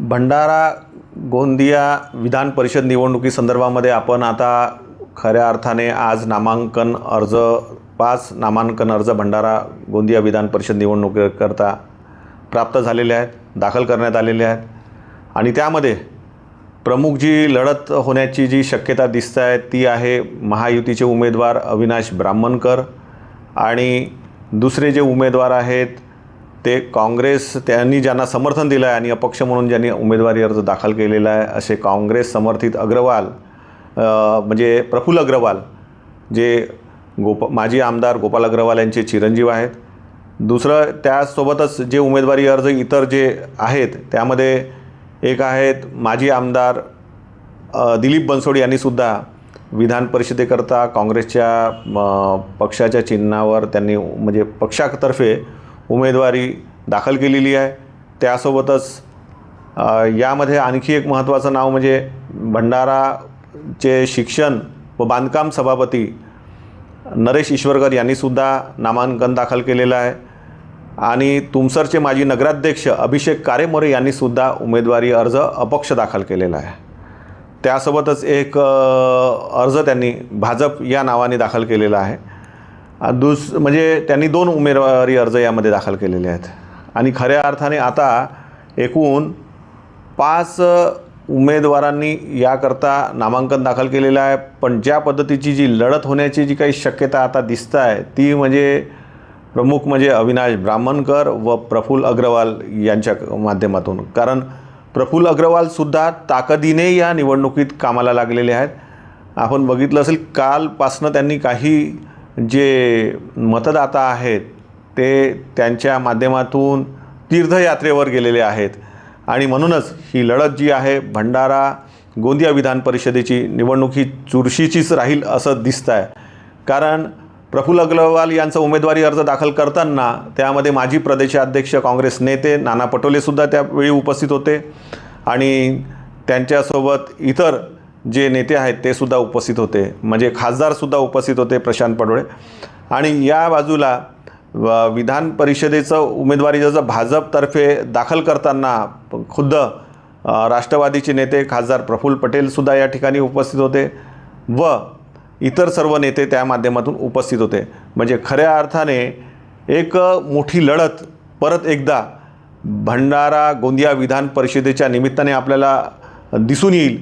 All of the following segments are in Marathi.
भंडारा गोंदिया विधान परिषद निवडणुकीसंदर्भामध्ये आपण आता खऱ्या अर्थाने आज नामांकन अर्ज 5 नामांकन अर्ज भंडारा गोंदिया विधान परिषद निवडणुकीकरता प्राप्त झालेले आहेत, दाखल करण्यात आलेले आहेत आणि त्यामध्ये प्रमुख जी लढत होण्याची जी शक्यता दिसत आहे ती आहे महायुतीचे उमेदवार अविनाश ब्राह्मणकर आणि दुसरे जे उमेदवार आहेत ते काँग्रेस त्यांनी ज्यांना समर्थन दिलं आहे आणि अपक्ष म्हणून ज्यांनी उमेदवारी अर्ज दाखल केलेला आहे असे काँग्रेस समर्थित अग्रवाल म्हणजे प्रफुल्ल अग्रवाल जे माजी आमदार गोपाल अग्रवाल यांचे चिरंजीव आहेत। दुसरं त्यासोबतच जे उमेदवारी अर्ज इतर जे आहेत त्यामध्ये एक आहेत माजी आमदार दिलीप बनसोड यांनीसुद्धा विधान परिषदेकरता काँग्रेसच्या पक्षाच्या चिन्हावर त्यांनी म्हणजे पक्षातर्फे उमेदवारी दाखल केलेली आहे। त्यासोबतच यामध्ये आणखी एक महत्त्वाचं नाव म्हणजे भंडाराचे शिक्षण व बांधकाम सभापती नरेश ईश्वरकर यांनीसुद्धा नामांकन दाखल केलेलं आहे आणि तुमसरचे माजी नगराध्यक्ष अभिषेक कारेमोरे यांनीसुद्धा उमेदवारी अर्ज अपक्ष दाखल केलेला आहे। त्यासोबतच एक अर्ज त्यांनी भाजप या नावाने दाखल केलेला आहे। म्हणजे त्यांनी 2 उमेदवारी अर्ज यामध्ये दाखल केलेले आहेत आणि खऱ्या अर्थाने आता एकूण 5 उमेदवारांनी याकरता नामांकन दाखल केलेलं आहे। पण ज्या पद्धतीची जी लढत होण्याची जी काही शक्यता आता दिसत आहे ती म्हणजे प्रमुख म्हणजे अविनाश ब्राह्मणकर व प्रफुल्ल अग्रवाल यांच्या माध्यमातून, कारण प्रफुल्ल अग्रवालसुद्धा ताकदीने या निवडणुकीत कामाला लागलेले आहेत। आपण बघितलं असेल कालपासनं त्यांनी काही जे मतदाता आहेत ते त्यांच्या माध्यमातून तीर्थयात्रेवर गेलेले आहेत आणि म्हणूनच ही लढत जी आहे भंडारा गोंदिया विधान परिषदेची निवडणूक ही चुरशीचीच राहील असं दिसतं आहे। कारण प्रफुल्ल अग्रवाल यांचा उमेदवारी अर्ज दाखल करताना त्यामध्ये माजी प्रदेशाध्यक्ष काँग्रेस नेते नाना पटोलेसुद्धा त्यावेळी उपस्थित होते आणि त्यांच्यासोबत इतर जे नेते आहेत ते सुद्धा उपस्थित होते, म्हणजे खासदारसुद्धा उपस्थित होते प्रशांत पडोळे। आणि या बाजूला विधान परिषदेचं उमेदवारी अर्ज भाजपतर्फे दाखल करताना खुद्द राष्ट्रवादीचे नेते खासदार प्रफुल्ल पटेलसुद्धा या ठिकाणी उपस्थित होते व इतर सर्व नेते त्या माध्यमातून उपस्थित होते। म्हणजे खऱ्या अर्थाने एक मोठी लढत परत एकदा भंडारा गोंदिया विधान परिषदेच्या निमित्ताने आपल्याला दिसून येईल।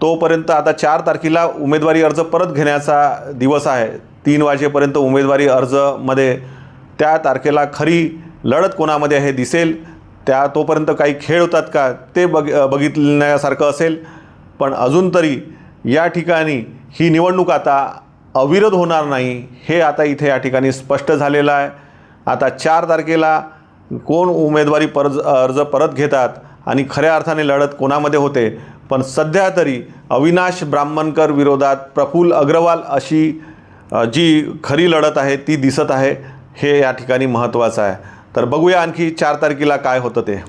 तोपर्यंत आता 4 तारखेला उमेदवारी अर्ज परत घेण्याचा दिवस आहे। 3 वाजेपर्यंत उमेदवारी अर्जमध्ये त्या तारखेला खरी लढत कोणामध्ये हे दिसेल। तोपर्यंत काही खेळ होतात का ते बघितण्यासारखं असेल। पण अजून तरी या ठिकाणी ही निवडणूक आता अविरोध होणार नाही हे आता इथे या ठिकाणी स्पष्ट झालेलं आहे। आता 4 तारखेला कोण उमेदवारी अर्ज परत घेतात आणि खऱ्या अर्थाने लढत कोणामध्ये होते। पण सध्या तरी अविनाश ब्राह्मणकर विरोधात प्रफुल्ल अग्रवाल अशी जी खरी लढत आहे ती दिसत आहे, हे या ठिकाणी महत्त्वाचं आहे। तर बघूया आणखी 4 तारखेला काय होतं ते।